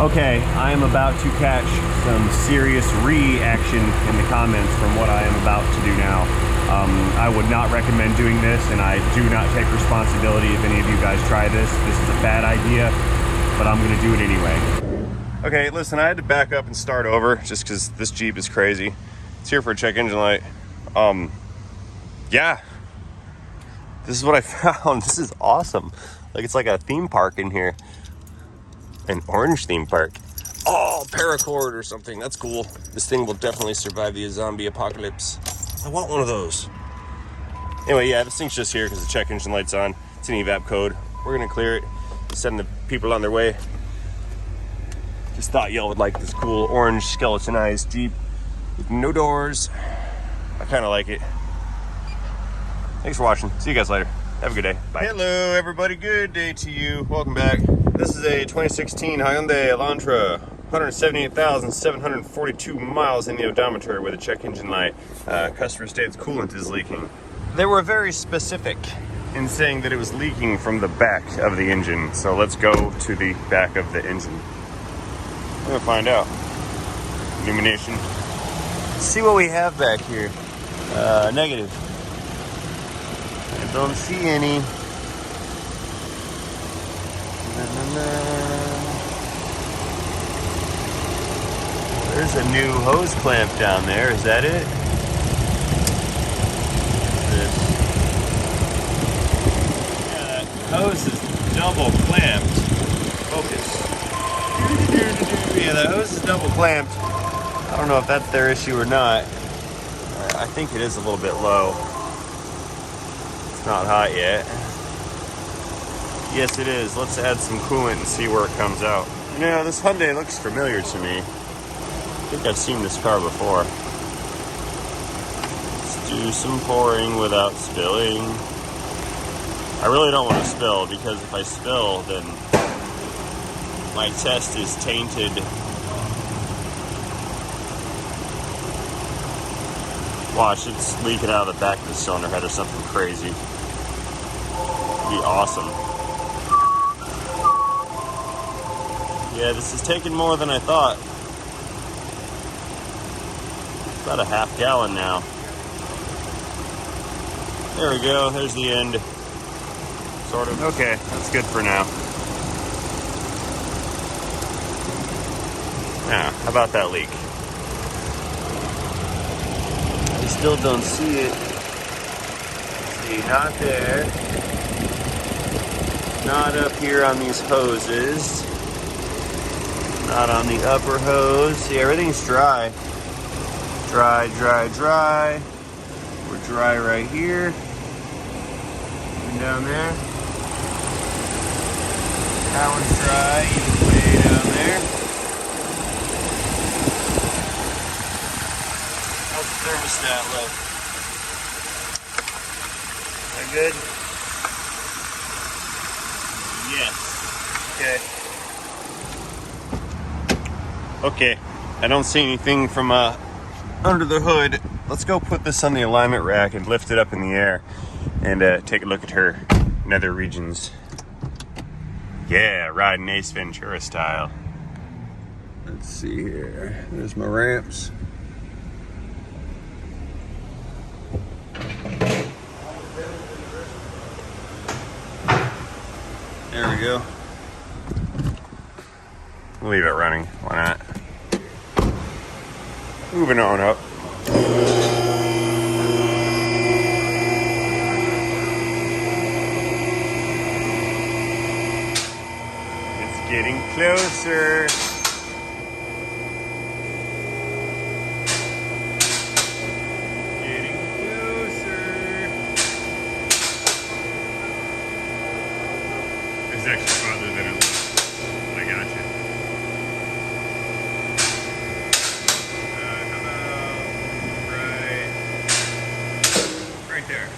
Okay, I am about to catch some serious reaction in the comments from what I am about to do now. I would not recommend doing this, and I do not take responsibility if any of you guys try this. This is a bad idea, but I'm gonna do it anyway. Okay, listen, I had to back up and start over just because this Jeep is crazy. It's here for a check engine light. Yeah, this is what I found. This is awesome. Like, it's like a theme park in here. An orange theme park. Oh, paracord or something. That's cool. This thing will definitely survive the zombie apocalypse. I want one of those. Anyway, yeah, this thing's just here because the check engine light's on. It's an evap code. We're gonna clear it, send the people on their way. Just thought y'all would like this cool orange skeletonized Jeep with no doors. I kind of like it. Thanks for watching. See you guys later. Have a good day. Bye. Hello, everybody. Good day to you. Welcome back. This is a 2016 Hyundai Elantra. 178,742 miles in the odometer with a check engine light. Customer states coolant is leaking. They were very specific in saying that it was leaking from the back of the engine. So let's go to the back of the engine. We're gonna find out. Illumination. Let's see what we have back here. Negative. I don't see any. There's a new hose clamp down there. Is that it? This. Yeah, that hose is double clamped. Focus. Yeah, that hose is double clamped. I don't know if that's their issue or not. I think it is a little bit low. It's not hot yet. Yes, it is. Let's add some coolant and see where it comes out. You know, this Hyundai looks familiar to me. I think I've seen this car before. Let's do some pouring without spilling. I really don't want to spill, because if I spill, then my test is tainted. Watch, it's leaking out of the back of the cylinder head or something crazy. It'd be awesome. Yeah, this is taking more than I thought. About a half gallon now. There we go, there's the end. Sort of. Okay, that's good for now. Now, how about that leak? I still don't see it. See, not there. Not up here on these hoses. Not on the upper hose. See, everything's dry. Dry, dry, dry. We're dry right here. And down there. That one's dry, even way down there. How's the thermostat look? That good? Yes. Okay. Okay. I don't see anything from under the hood. Let's go put this on the alignment rack and lift it up in the air and take a look at her nether regions. Yeah, riding Ace Ventura style. Let's see here. There's my ramps. There we go. Leave it running. Why not? Moving on up. It's getting closer. Getting closer. It's actually farther than it looks. I got you. Right there.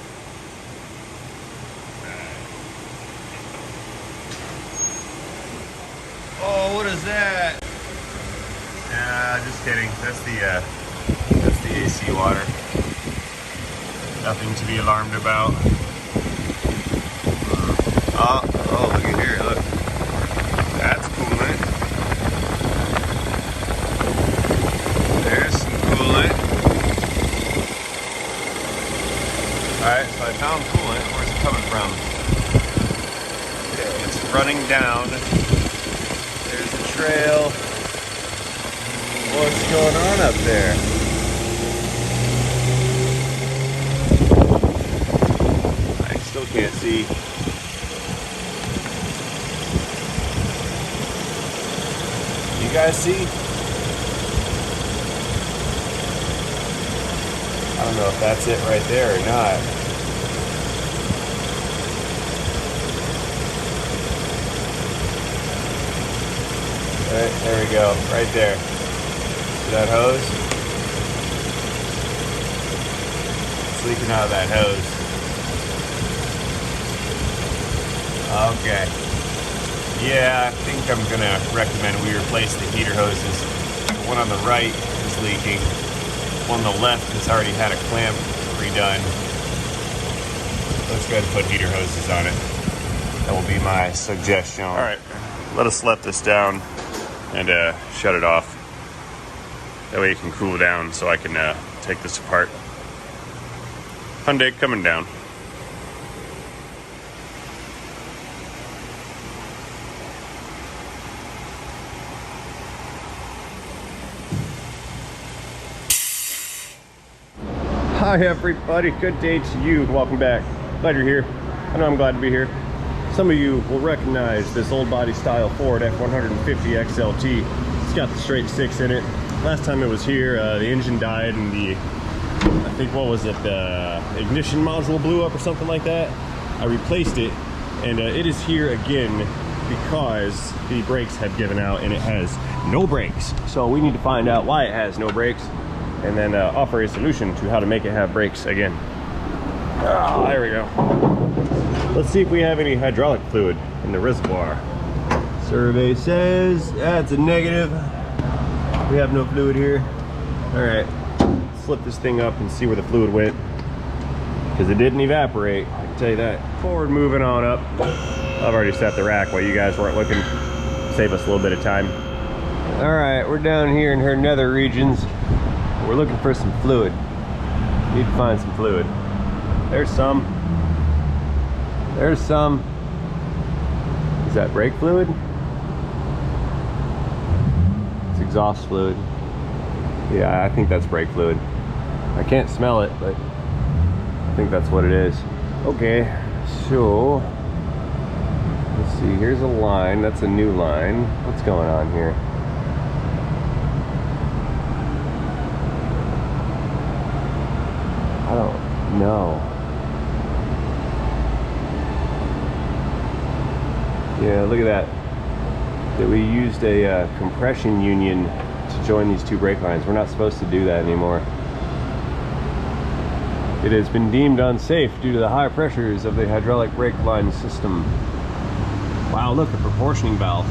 Oh, what is that? Nah, just kidding. That's the AC water. Nothing to be alarmed about. Oh, look at here, look. That's coolant. down. There's the trail. What's going on up there? I still can't see. You guys see? I don't know if that's it right there or not. Right, there we go, right there. See that hose? It's leaking out of that hose. Okay. Yeah, I think I'm gonna recommend we replace the heater hoses. The one on the right is leaking. One on the left has already had a clamp redone. Let's go ahead and put heater hoses on it. That will be my suggestion. All right, let us let this down and shut it off. That way it can cool down so I can take this apart. Hyundai coming down. Hi everybody, good day to you. Welcome back. Glad you're here. I know I'm glad to be here. Some of you will recognize this old body style Ford F-150 XLT. It's got the straight six in it. Last time it was here, the engine died and I think what was it, the ignition module blew up or something like that. I replaced it and it is here again because the brakes have given out and it has no brakes. So we need to find out why it has no brakes and then offer a solution to how to make it have brakes again. Ah, there we go. Let's see if we have any hydraulic fluid in the reservoir. Survey says that's a negative. We have no fluid here. All right, let's flip this thing up and see where the fluid went, because it didn't evaporate, I can tell you that. Forward, moving on up. I've already set the rack while you guys weren't looking. Save us a little bit of time. All right, we're down here in her nether regions. We're looking for some fluid. Need to find some fluid. There's some. There's some. Is that brake fluid? It's exhaust fluid. Yeah, I think that's brake fluid. I can't smell it, but I think that's what it is. Okay, so let's see. Here's a line. That's a new line. What's going on here? I don't know. Yeah, look at that. That we used a compression union to join these two brake lines. We're not supposed to do that anymore. It has been deemed unsafe due to the high pressures of the hydraulic brake line system. Wow, look, a proportioning valve.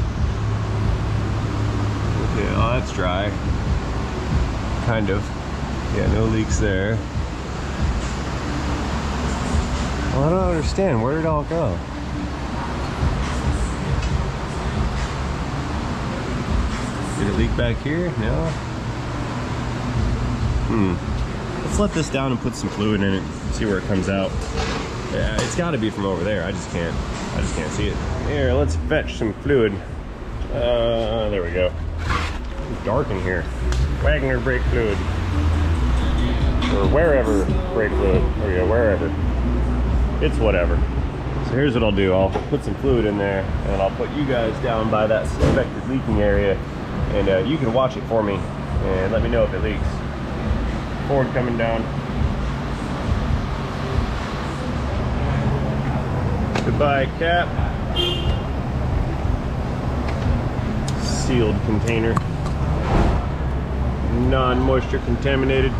Okay, oh, that's dry. Kind of. Yeah, no leaks there. Well, I don't understand. Where did it all go? Did it leak back here? No? Let's let this down and put some fluid in it. See where it comes out. Yeah, it's got to be from over there. I just can't see it. Here, let's fetch some fluid. There we go. It's dark in here. Wagner brake fluid. Or wherever brake fluid. There we go, wherever. It's whatever. So here's what I'll do. I'll put some fluid in there and I'll put you guys down by that suspected leaking area, and you can watch it for me and let me know if it leaks. Ford coming down. Goodbye, cap. Sealed container. Non-moisture contaminated.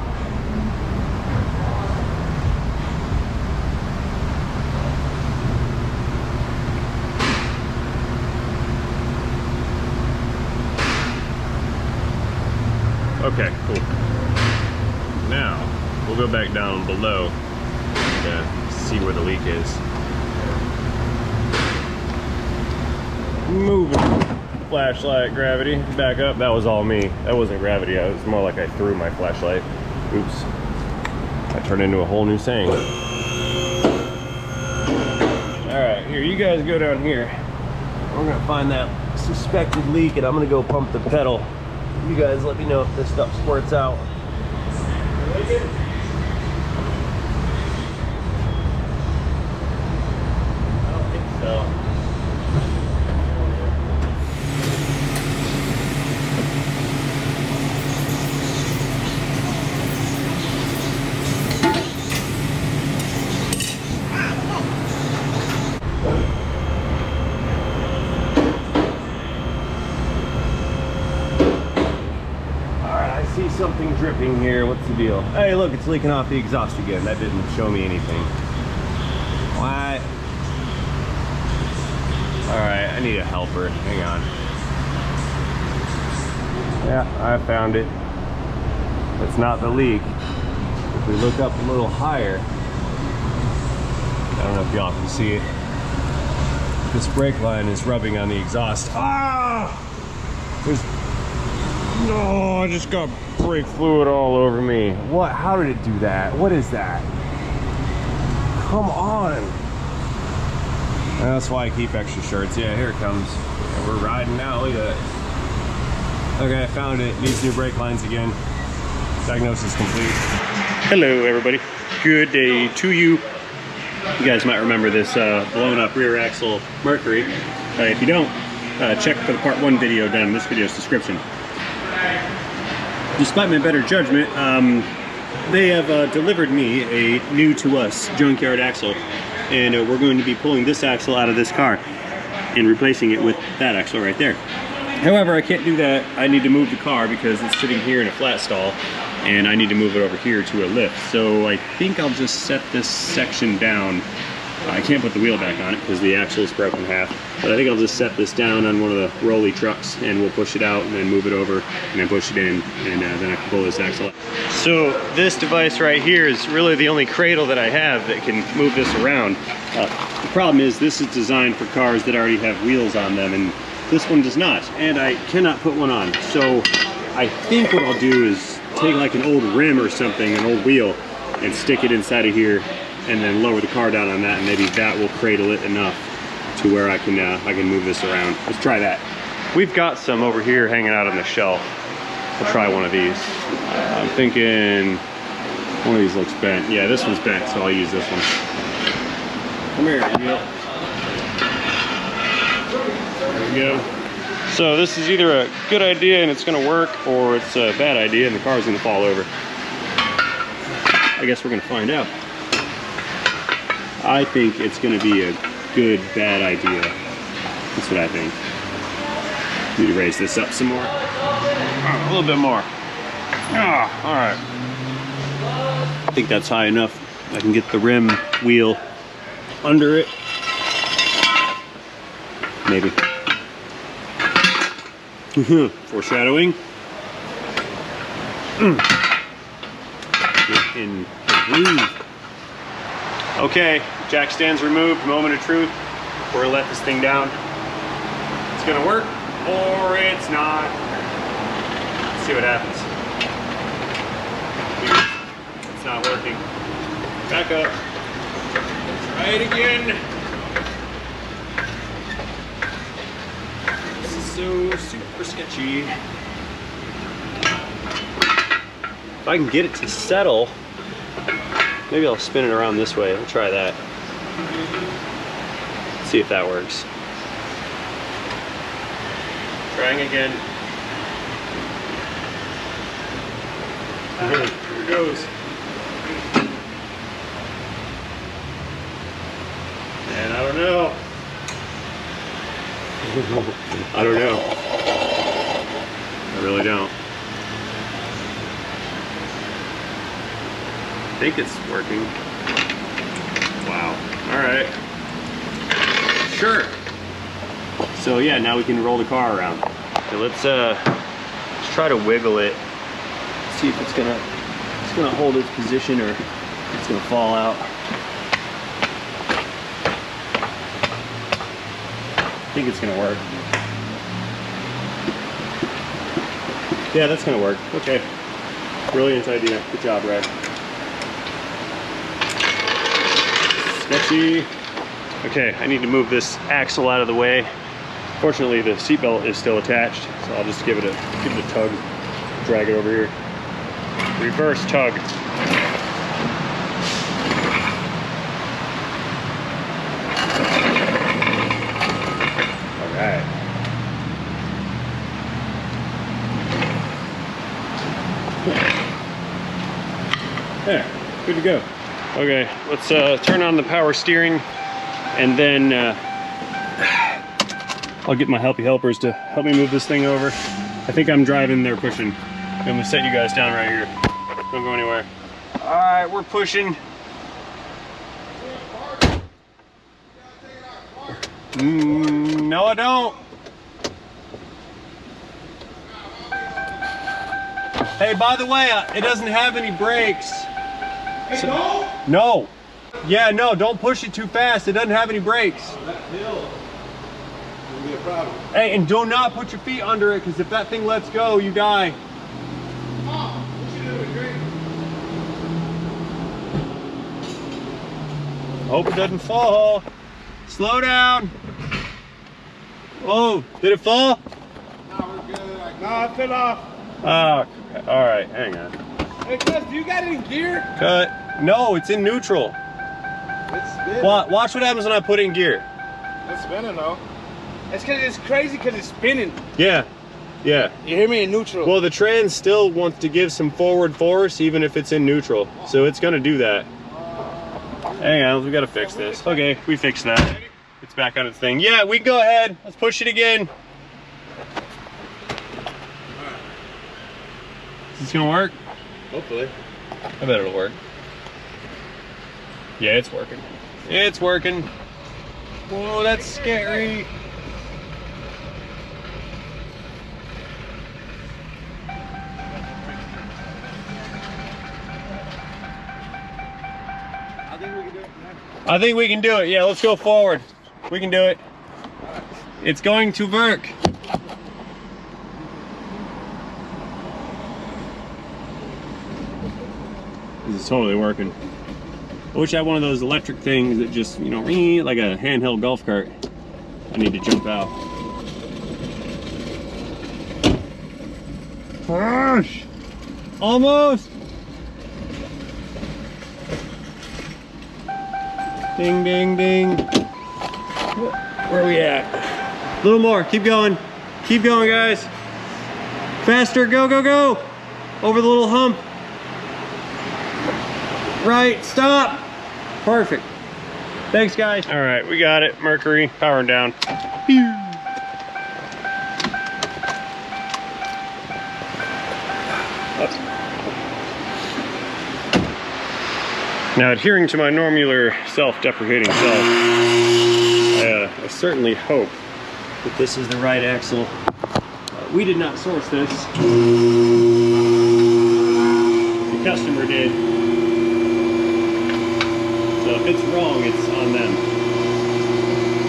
Okay, cool. Now, we'll go back down below to see where the leak is. Moving. Flashlight, gravity, back up. That was all me. That wasn't gravity. It was more like I threw my flashlight. Oops. I turned into a whole new saying. Alright, here, you guys go down here. We're gonna find that suspected leak and I'm gonna go pump the pedal. You guys let me know if this stuff squirts out. I don't think so. See something dripping here. What's the deal? Hey, look, it's leaking off the exhaust again. That didn't show me anything. What? All right, I need a helper. Hang on. Yeah, I found it. It's not the leak. If we look up a little higher, I don't know if y'all can see it. This brake line is rubbing on the exhaust. Ah! No, I just got brake fluid all over me. What? How did it do that? What is that? Come on. And that's why I keep extra shirts. Yeah, here it comes. Yeah, we're riding now. Look at that. Okay, I found it. Needs new brake lines again. Diagnosis complete. Hello, everybody. Good day to you. You guys might remember this blown up rear axle Mercury. If you don't, check for the part 1 video down in this video's description. Despite my better judgment, they have delivered me a new to us junkyard axle, and we're going to be pulling this axle out of this car and replacing it with that axle right there. However, I can't do that. I need to move the car because it's sitting here in a flat stall, and I need to move it over here to a lift. So I think I'll just set this section down. I can't put the wheel back on it because the axle is broken in half. But I think I'll just set this down on one of the rolly trucks and we'll push it out and then move it over and then push it in, and then I can pull this axle out. So this device right here is really the only cradle that I have that can move this around. The problem is this is designed for cars that already have wheels on them, and this one does not, and I cannot put one on. So I think what I'll do is take like an old rim or something, an old wheel, and stick it inside of here and then lower the car down on that, and maybe that will cradle it enough to where I can move this around. Let's try that. We've got some over here hanging out on the shelf. We'll try one of these. I'm thinking one of these looks bent. Yeah, this one's bent, so I'll use this one. Come here, idiot. There we go. So this is either a good idea and it's gonna work, or it's a bad idea and the car's gonna fall over. I guess we're gonna find out. I think it's gonna be a good, bad idea. That's what I think. Need to raise this up some more. Oh, a little bit more. Ah, all right. I think that's high enough. I can get the rim wheel under it. Maybe. Foreshadowing. Get in the groove. Okay, jack stands removed, moment of truth. We're gonna let this thing down. It's gonna work, or it's not. Let's see what happens. It's not working. Back up. Try it again. This is so super sketchy. If I can get it to settle, maybe I'll spin it around this way. I'll try that. See if that works. Trying again. Here it goes. And I don't know. I don't know. I really don't. I think it's working. Wow. All right. Sure. So yeah, now we can roll the car around. Okay, let's try to wiggle it. See if it's gonna hold its position or it's gonna fall out. I think it's gonna work. Yeah, that's gonna work. Okay. Brilliant idea. Good job, Brad. Sketchy. Okay, I need to move this axle out of the way. Fortunately, the seatbelt is still attached, so I'll just give it a tug, drag it over here. Reverse tug. All right. There, good to go. Okay, let's turn on the power steering, and then I'll get my helpers to help me move this thing over. I think I'm driving, they're pushing. I'm gonna set you guys down right here. Don't go anywhere. All right, we're pushing. No, I don't. Hey, by the way, it doesn't have any brakes. Hey, So, no? no. Yeah, no, don't push it too fast. It doesn't have any brakes. That hill will be a problem. Hey, and do not put your feet under it, because if that thing lets go, you die. Mom, what you doing, drink? Hope it doesn't fall. Slow down. Oh, did it fall? No, we're good. No, I fell off. Oh, all right, hang on. Hey, Gus, do you got it in gear? Cut. No, it's in neutral. It's spinning. Watch what happens when I put it in gear. It's spinning, though. It's because it's crazy because it's spinning. Yeah, yeah. You hear me in neutral? Well, the trans still wants to give some forward force even if it's in neutral. So it's gonna do that. Hang on, we gotta fix this. Okay, we fixed that. It's back on its thing. Yeah, we can go ahead. Let's push it again. Is this gonna work? Hopefully. I bet it'll work. Yeah, it's working. It's working. Whoa, that's scary. I think we can do it. I think we can do it. Yeah, let's go forward. We can do it. It's going to work. This is totally working. I wish I had one of those electric things that just, you know, like a handheld golf cart. I need to jump out. Gosh! Almost! Ding, ding, ding. Where are we at? A little more. Keep going. Keep going, guys. Faster. Go, go, go. Over the little hump. Right. Stop. Perfect. Thanks, guys. All right. We got it. Mercury. Powering down. Pew. Now, adhering to my normal self-deprecating self, I certainly hope that this is the right axle. We did not source this. The customer did. So if it's wrong, it's on them.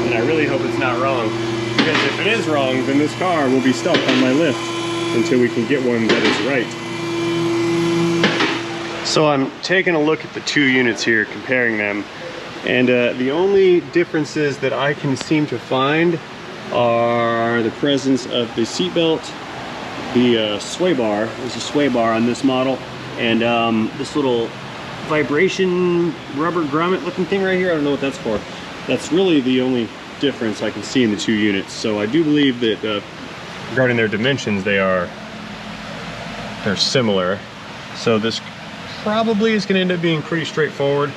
And I really hope it's not wrong. Because if it is wrong, then this car will be stuck on my lift until we can get one that is right. So I'm taking a look at the two units here, comparing them, and the only differences that I can seem to find are the presence of the seat belt, the sway bar. There's a sway bar on this model, and this little vibration rubber grommet looking thing right here. I don't know what that's for. That's really the only difference I can see in the two units. So I do believe that regarding their dimensions, they're similar. So this probably is going to end up being pretty straightforward.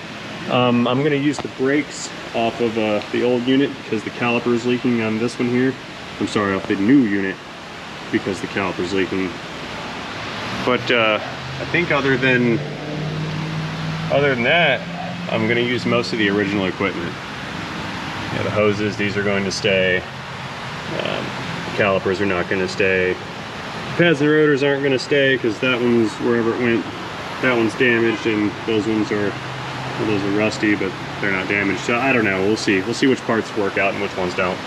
I'm going to use the brakes off of the old unit because the caliper is leaking on this one here. I'm sorry, off the new unit because the caliper is leaking. But I think other than that, I'm going to use most of the original equipment. Yeah, the hoses, these are going to stay. The calipers are not going to stay. The pads and rotors aren't going to stay because that one's wherever it went. That one's damaged, and those ones are, well, those are rusty, but they're not damaged. So I don't know. We'll see. We'll see which parts work out and which ones don't.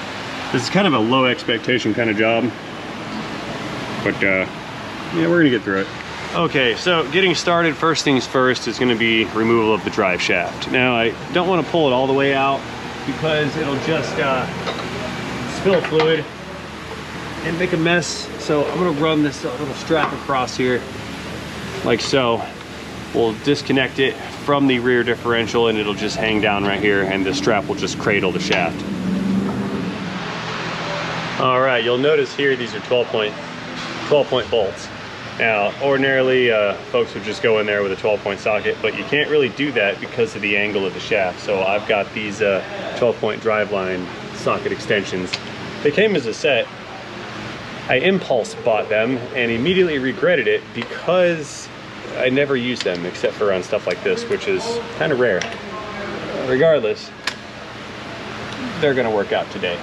This is kind of a low expectation kind of job, but yeah, we're gonna get through it. Okay, so getting started, first things first is going to be removal of the drive shaft. Now I don't want to pull it all the way out because it'll just spill fluid and make a mess. So I'm gonna run this little strap across here, like so. We'll disconnect it from the rear differential and it'll just hang down right here, and the strap will just cradle the shaft. All right, you'll notice here these are 12-point bolts. Now, ordinarily, folks would just go in there with a 12-point socket, but you can't really do that because of the angle of the shaft. So I've got these 12-point driveline socket extensions. They came as a set. I impulse bought them and immediately regretted it because I never use them except for on stuff like this, which is kind of rare. Regardless, they're gonna work out today.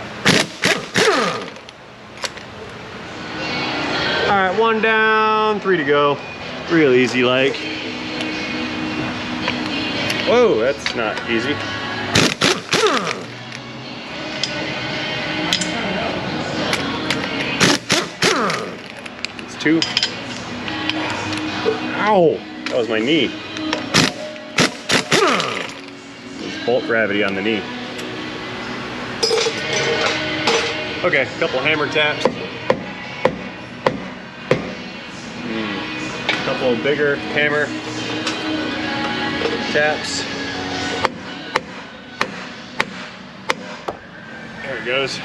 All right, 1 down, 3 to go. Real easy like. Whoa, that's not easy. It's 2. Ow, that was my knee. There's bolt gravity on the knee. Okay, a couple hammer taps. Couple of bigger hammer taps. There it goes.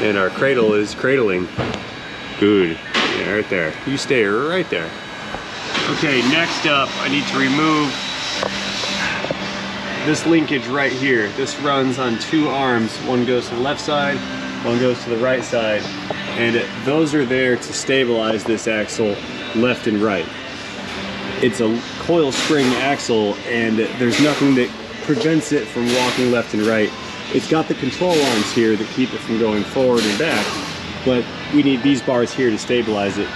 And our cradle is cradling. Good. Yeah, right there. You stay right there. Okay, next up, I need to remove this linkage right here. This runs on 2 arms. One goes to the left side, one goes to the right side. And those are there to stabilize this axle left and right. It's a coil spring axle, and there's nothing that prevents it from walking left and right. It's got the control arms here that keep it from going forward and back, but we need these bars here to stabilize it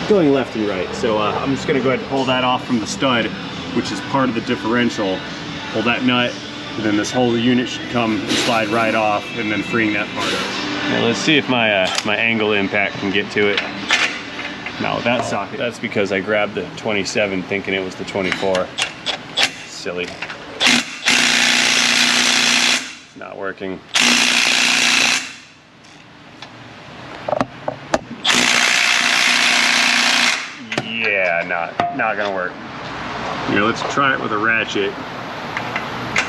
going left and right. So I'm just gonna go ahead and pull that off from the stud, which is part of the differential. Pull that nut, and then this whole unit should come and slide right off, and then freeing that part up. Now let's see if my my angle impact can get to it. Now with that socket, that's because I grabbed the 27 thinking it was the 24. Silly. It's not working. Yeah, not gonna work. Here, let's try it with a ratchet.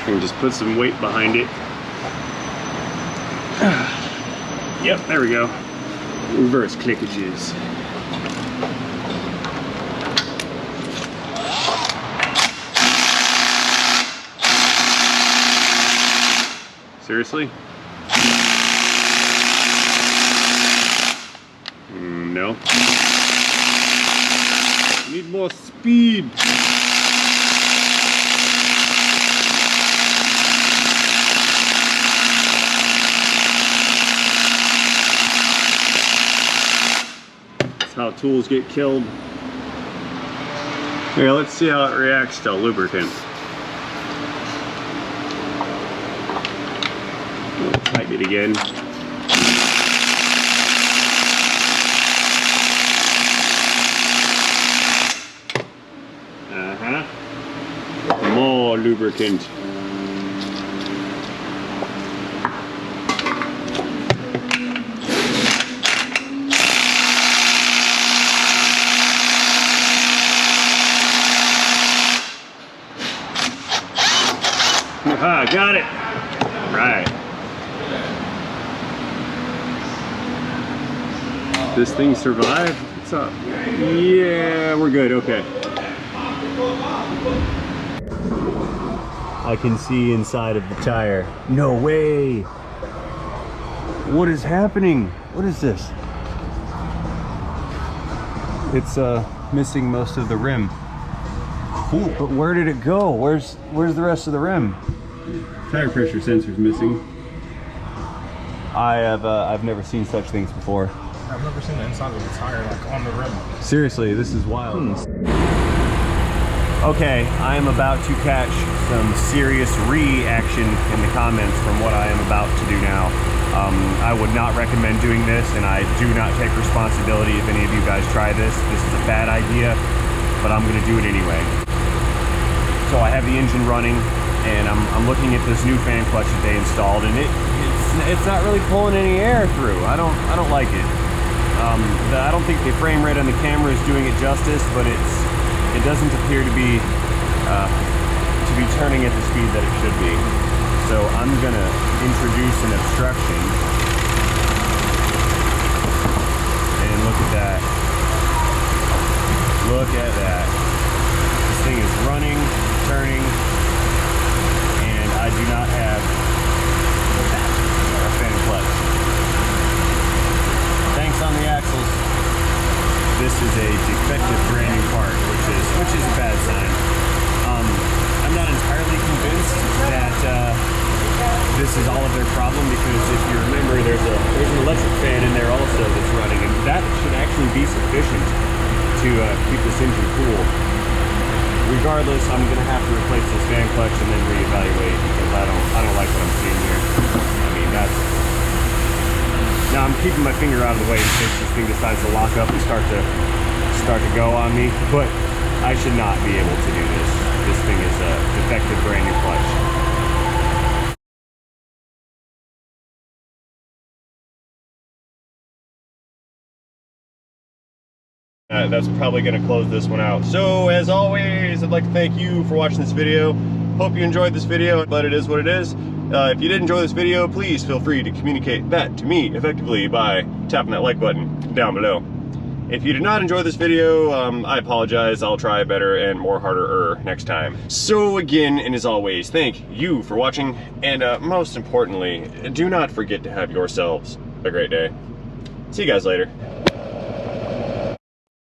And just put some weight behind it. Yep, there we go. Reverse clickages. Seriously? No. Need more speed. How tools get killed. Here, let's see how it reacts to lubricant. Tighten it again. More lubricant. Aha, got it. Right. This thing survived? What's up? Yeah, we're good, okay. I can see inside of the tire. No way! What is happening? What is this? It's missing most of the rim. Cool, but where did it go? Where's the rest of the rim? Tire pressure sensor's missing. I've never seen such things before. I've never seen the inside of the tire like on the rim. Seriously, this is wild. Okay, I am about to catch some serious reaction in the comments from what I am about to do now. I would not recommend doing this, and I do not take responsibility if any of you guys try this. This is a bad idea, but I'm gonna do it anyway. So I have the engine running, and I'm looking at this new fan clutch that they installed, and it's it's not really pulling any air through. I don't like it. I don't think the frame rate on the camera is doing it justice, but it doesn't appear to be turning at the speed that it should be. So I'm gonna introduce an obstruction, and look at that. Look at that. This thing is running, turning, and I do not have a fan clutch. Thanks on the axles. This is a defective brand new part, which is a bad sign. I'm not entirely convinced that this is all of their problem, because if you remember, there's an electric fan in there also that's running, and that should actually be sufficient to keep this engine cool. Regardless, I'm gonna have to replace this fan clutch and then reevaluate, because I don't like what I'm seeing here. I mean, now I'm keeping my finger out of the way in case this thing decides to lock up and start to go on me, but I should not be able to do this. This thing is a defective brand new clutch. That's probably going to close this one out. So as always, I'd like to thank you for watching this video. Hope you enjoyed this video, but it is what it is. If you did enjoy this video, please feel free to communicate that to me effectively by tapping that like button down below. If you did not enjoy this video, I apologize. I'll try better and more harder next time. So again, and as always, thank you for watching, and most importantly, do not forget to have yourselves a great day. See you guys later.